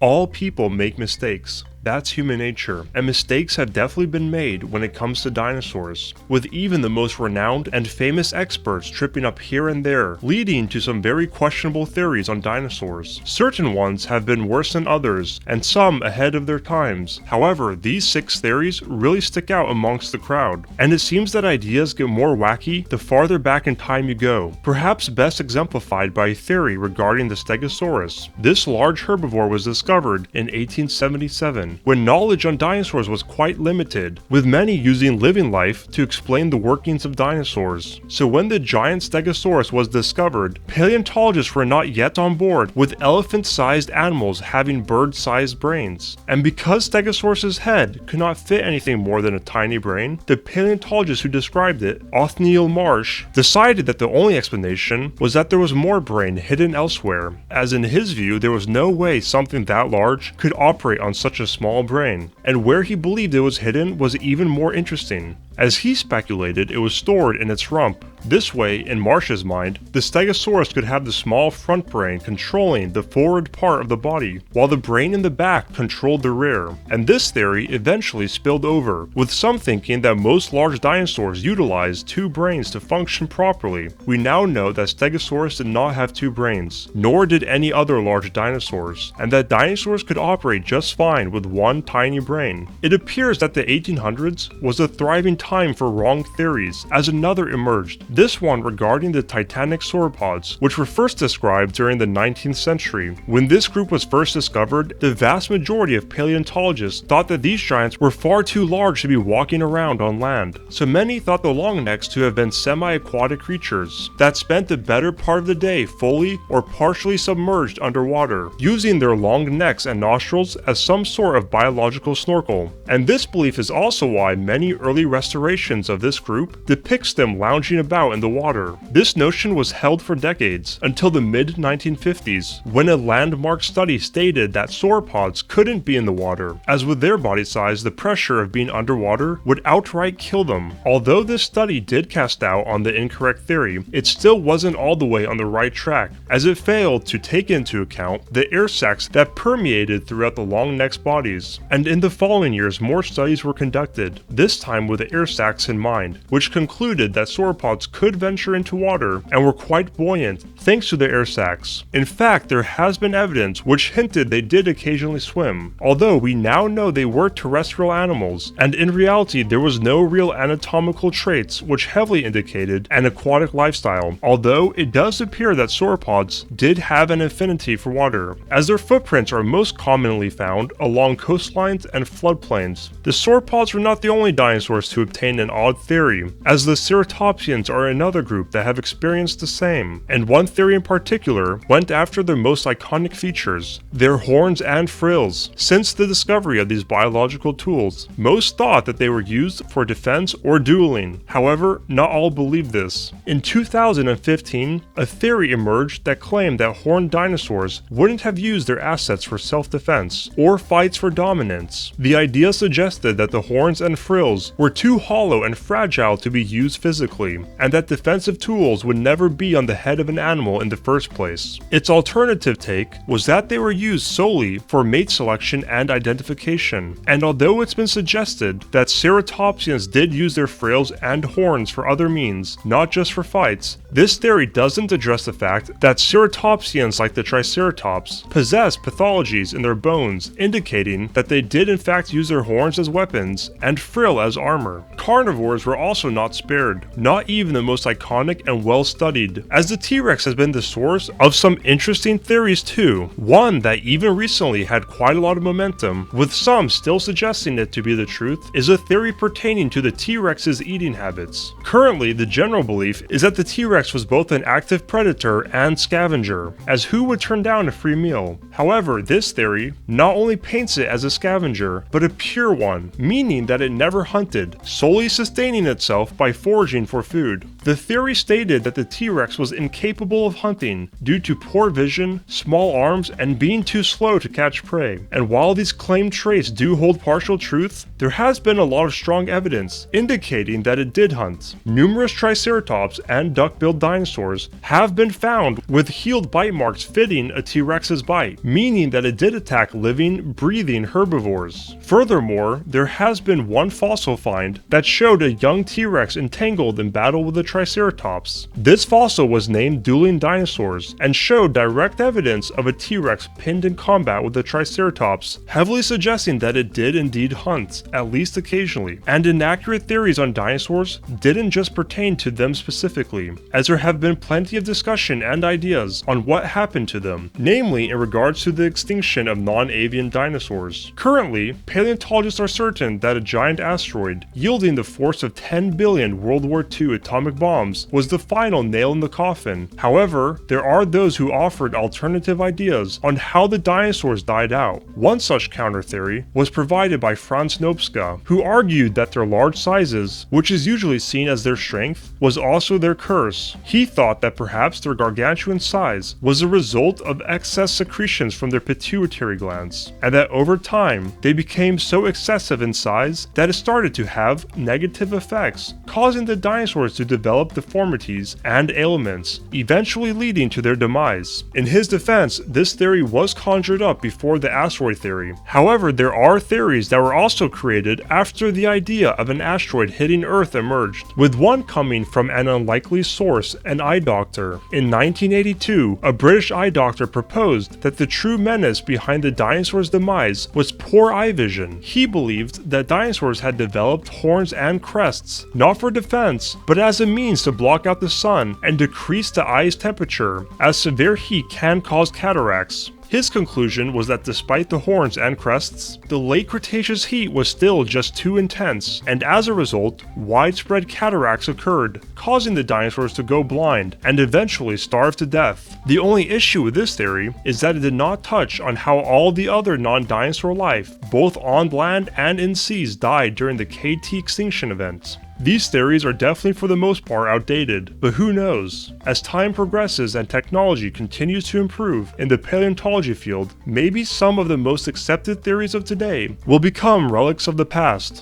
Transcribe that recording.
All people make mistakes. That's human nature, and mistakes have definitely been made when it comes to dinosaurs, with even the most renowned and famous experts tripping up here and there, leading to some very questionable theories on dinosaurs. Certain ones have been worse than others, and some ahead of their times. However, these 6 theories really stick out amongst the crowd, and it seems that ideas get more wacky the farther back in time you go, perhaps best exemplified by a theory regarding the Stegosaurus. This large herbivore was discovered in 1877, when knowledge on dinosaurs was quite limited, with many using living life to explain the workings of dinosaurs. So when the giant Stegosaurus was discovered, paleontologists were not yet on board with elephant-sized animals having bird-sized brains. And because Stegosaurus's head could not fit anything more than a tiny brain, the paleontologist who described it, Othniel Marsh, decided that the only explanation was that there was more brain hidden elsewhere, as in his view there was no way something that large could operate on such a small brain, and where he believed it was hidden was even more interesting, as he speculated it was stored in its rump. This way, in Marsh's mind, the Stegosaurus could have the small front brain controlling the forward part of the body, while the brain in the back controlled the rear, and this theory eventually spilled over, with some thinking that most large dinosaurs utilized 2 brains to function properly. We now know that Stegosaurus did not have 2 brains, nor did any other large dinosaurs, and that dinosaurs could operate just fine with 1 tiny brain. It appears that the 1800s was a thriving time for wrong theories, as another emerged, this one regarding the titanic sauropods, which were first described during the 19th century. When this group was first discovered, the vast majority of paleontologists thought that these giants were far too large to be walking around on land, so many thought the longnecks to have been semi-aquatic creatures that spent the better part of the day fully or partially submerged underwater, using their long necks and nostrils as some sort of biological snorkel. And this belief is also why many early restorations of this group depicts them lounging about in the water. This notion was held for decades, until the mid-1950s, when a landmark study stated that sauropods couldn't be in the water, as with their body size the pressure of being underwater would outright kill them. Although this study did cast doubt on the incorrect theory, it still wasn't all the way on the right track, as it failed to take into account the air sacs that permeated throughout the long neck's bodies. And in the following years more studies were conducted, this time with the air sacs in mind, which concluded that sauropods could venture into water and were quite buoyant thanks to their air sacs. In fact, there has been evidence which hinted they did occasionally swim, although we now know they were terrestrial animals, and in reality there was no real anatomical traits which heavily indicated an aquatic lifestyle, although it does appear that sauropods did have an affinity for water, as their footprints are most commonly found along coastlines and floodplains. The sauropods were not the only dinosaurs to obtain an odd theory, as the ceratopsians are another group that have experienced the same, and one theory in particular went after their most iconic features, their horns and frills. Since the discovery of these biological tools, most thought that they were used for defense or dueling. However, not all believed this. In 2015, a theory emerged that claimed that horned dinosaurs wouldn't have used their assets for self-defense or fights for dominance. The idea suggested that the horns and frills were too hollow and fragile to be used physically, and that defensive tools would never be on the head of an animal in the first place. Its alternative take was that they were used solely for mate selection and identification, and although it's been suggested that ceratopsians did use their frills and horns for other means, not just for fights, this theory doesn't address the fact that ceratopsians like the Triceratops possess pathologies in their bones indicating that they did in fact use their horns as weapons and frill as armor. Carnivores were also not spared, not even the most iconic and well studied, as the T.rex has been the source of some interesting theories too, one that even recently had quite a lot of momentum, with some still suggesting it to be the truth, is a theory pertaining to the T-rex's eating habits. Currently, the general belief is that the T-rex was both an active predator and scavenger, as who would turn down a free meal? However, this theory not only paints it as a scavenger, but a pure one, meaning that it never hunted, solely sustaining itself by foraging for food. The theory stated that the T-Rex was incapable of hunting due to poor vision, small arms, and being too slow to catch prey. And while these claimed traits do hold partial truth, there has been a lot of strong evidence indicating that it did hunt. Numerous Triceratops and duck-billed dinosaurs have been found with healed bite marks fitting a T-Rex's bite, meaning that it did attack living, breathing herbivores. Furthermore, there has been one fossil find that showed a young T-Rex entangled in battle with a Triceratops. This fossil was named Dueling Dinosaurs and showed direct evidence of a T-Rex pinned in combat with a Triceratops, heavily suggesting that it did indeed hunt, at least occasionally. And inaccurate theories on dinosaurs didn't just pertain to them specifically, as there have been plenty of discussion and ideas on what happened to them, namely in regards to the extinction of non-avian dinosaurs. Currently, paleontologists are certain that a giant asteroid, yielding the force of 10 billion World War II atomic bombs, was the final nail in the coffin. However, there are those who offered alternative ideas on how the dinosaurs died out. One such counter theory was provided by Franz Nopska, who argued that their large sizes, which is usually seen as their strength, was also their curse. He thought that perhaps their gargantuan size was a result of excess secretions from their pituitary glands, and that over time they became so excessive in size that it started to have negative effects, causing the dinosaurs to develop deformities and ailments, eventually leading to their demise. In his defense, this theory was conjured up before the asteroid theory. However, there are theories that were also created after the idea of an asteroid hitting Earth emerged, with one coming from an unlikely source, an eye doctor. In 1982, a British eye doctor proposed that the true menace behind the dinosaurs' demise was poor eye vision. He believed that dinosaurs had developed horns and crests, not for defense, but as a means to block out the sun and decrease the eye's temperature, as severe heat can cause cataracts. His conclusion was that despite the horns and crests, the late Cretaceous heat was still just too intense, and as a result, widespread cataracts occurred, causing the dinosaurs to go blind and eventually starve to death. The only issue with this theory is that it did not touch on how all the other non-dinosaur life, both on land and in seas, died during the KT extinction event. These theories are definitely for the most part outdated, but who knows? As time progresses and technology continues to improve in the paleontology field, maybe some of the most accepted theories of today will become relics of the past.